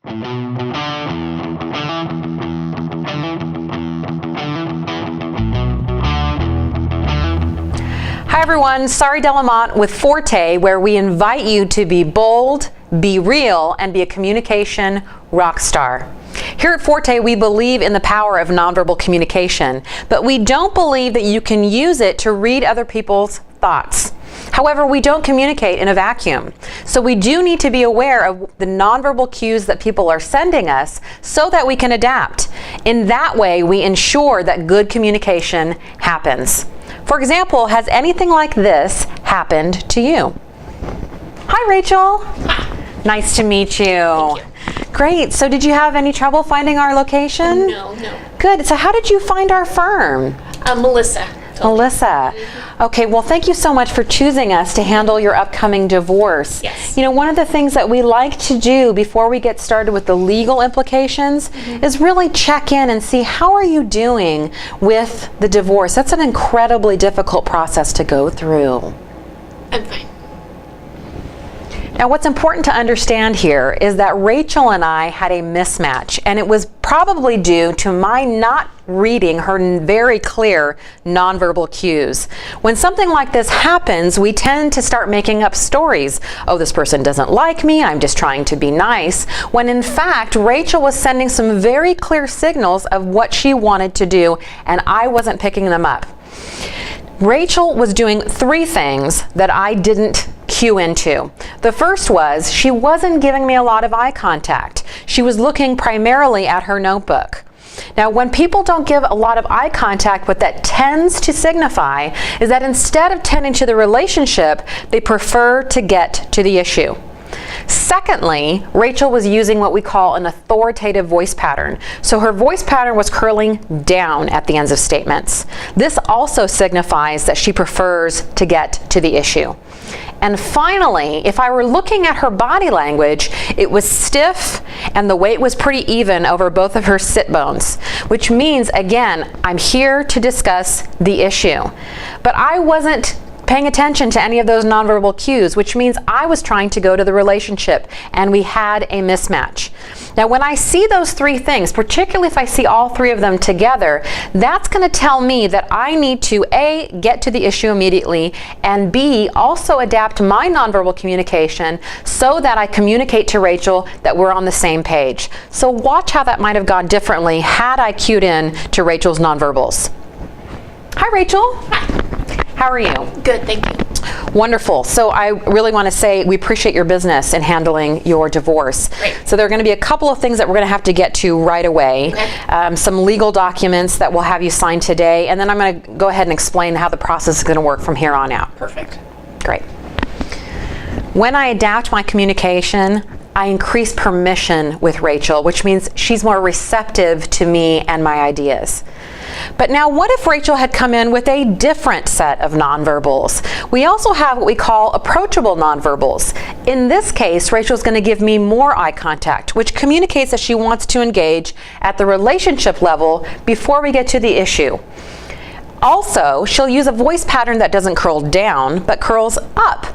Hi everyone, Sari Delamont with Forte, where we invite you to be bold, be real, and be a communication rock star. Here at Forte, we believe in the power of nonverbal communication, but we don't believe that you can use it to read other people's thoughts. However, we don't communicate in a vacuum, so we do need to be aware of the nonverbal cues that people are sending us so that we can adapt. In that way, we ensure that good communication happens. For example, has anything like this happened to you? Hi, Rachel. Hi. Nice to meet you. Thank you. Great. So did you have any trouble finding our location? No. Good. So how did you find our firm? Melissa. Melissa. Okay, well, thank you so much for choosing us to handle your upcoming divorce. Yes. You know, one of the things that we like to do before we get started with the legal implications is really check in and see how are you doing with the divorce. That's an incredibly difficult process to go through. I'm fine. Now, what's important to understand here is that Rachel and I had a mismatch, and it was probably due to my not reading her very clear nonverbal cues. When something like this happens, we tend to start making up stories. Oh, this person doesn't like me, I'm just trying to be nice. When in fact, Rachel was sending some very clear signals of what she wanted to do, and I wasn't picking them up. Rachel was doing three things that I didn't cue into. The first was she wasn't giving me a lot of eye contact. She was looking primarily at her notebook. Now, when people don't give a lot of eye contact, what that tends to signify is that instead of tending to the relationship, they prefer to get to the issue. Secondly, Rachel was using what we call an authoritative voice pattern. So her voice pattern was curling down at the ends of statements. This also signifies that she prefers to get to the issue. And finally, if I were looking at her body language, it was stiff and the weight was pretty even over both of her sit bones, which means, again, I'm here to discuss the issue. But I wasn't paying attention to any of those nonverbal cues, which means I was trying to go to the relationship, and we had a mismatch. Now, when I see those three things, particularly if I see all three of them together, that's going to tell me that I need to A, get to the issue immediately, and B, also adapt my nonverbal communication so that I communicate to Rachel that we're on the same page. So watch how that might have gone differently had I cued in to Rachel's nonverbals. Hi, Rachel. Hi. How are you? Good, thank you. Wonderful. So I really want to say we appreciate your business in handling your divorce. Great. So there are going to be a couple of things that we're going to have to get to right away. Okay. Some legal documents that we'll have you sign today, and then I'm going to go ahead and explain how the process is going to work from here on out. Perfect. Great. When I adapt my communication, I increase permission with Rachel, which means she's more receptive to me and my ideas. But now, what if Rachel had come in with a different set of nonverbals? We also have what we call approachable nonverbals. In this case, Rachel's going to give me more eye contact, which communicates that she wants to engage at the relationship level before we get to the issue. Also, she'll use a voice pattern that doesn't curl down, but curls up.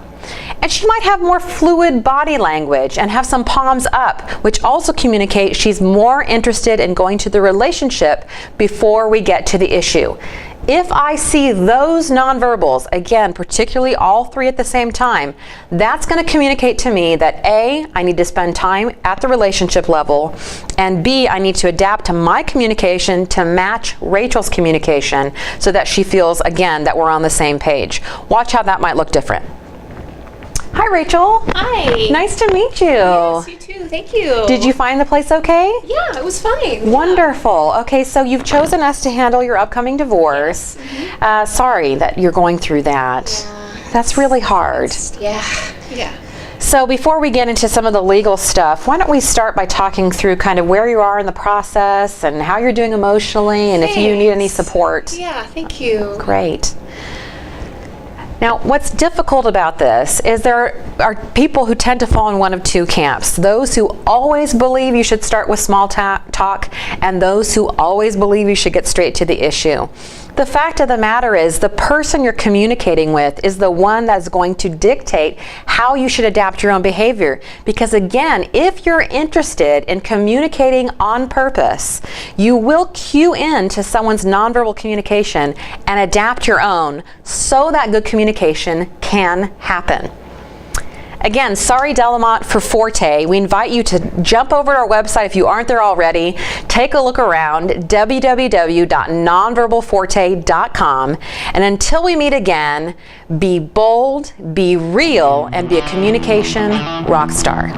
And she might have more fluid body language and have some palms up, which also communicates she's more interested in going to the relationship before we get to the issue. If I see those nonverbals, again, particularly all three at the same time, that's going to communicate to me that A, I need to spend time at the relationship level, and B, I need to adapt to my communication to match Rachel's communication so that she feels, again, that we're on the same page. Watch how that might look different. Hi, Rachel. Hi. Nice to meet you. Yes, you too. Thank you. Did you find the place okay? Yeah, it was fine. Wonderful. Okay, so you've chosen us to handle your upcoming divorce. Sorry that you're going through that. Yeah. That's really hard. Yeah. So before we get into some of the legal stuff, why don't we start by talking through kind of where you are in the process and how you're doing emotionally, and if you need any support. Yeah, thank you. Great. Now, what's difficult about this is there are people who tend to fall in one of two camps. Those who always believe you should start with small talk, and those who always believe you should get straight to the issue. The fact of the matter is the person you're communicating with is the one that's going to dictate how you should adapt your own behavior. Because again, if you're interested in communicating on purpose, you will cue in to someone's nonverbal communication and adapt your own so that good communication can happen. Again, sorry Delamont for Forte. We invite you to jump over to our website if you aren't there already. Take a look around, www.nonverbalforte.com. And until we meet again, be bold, be real, and be a communication rock star.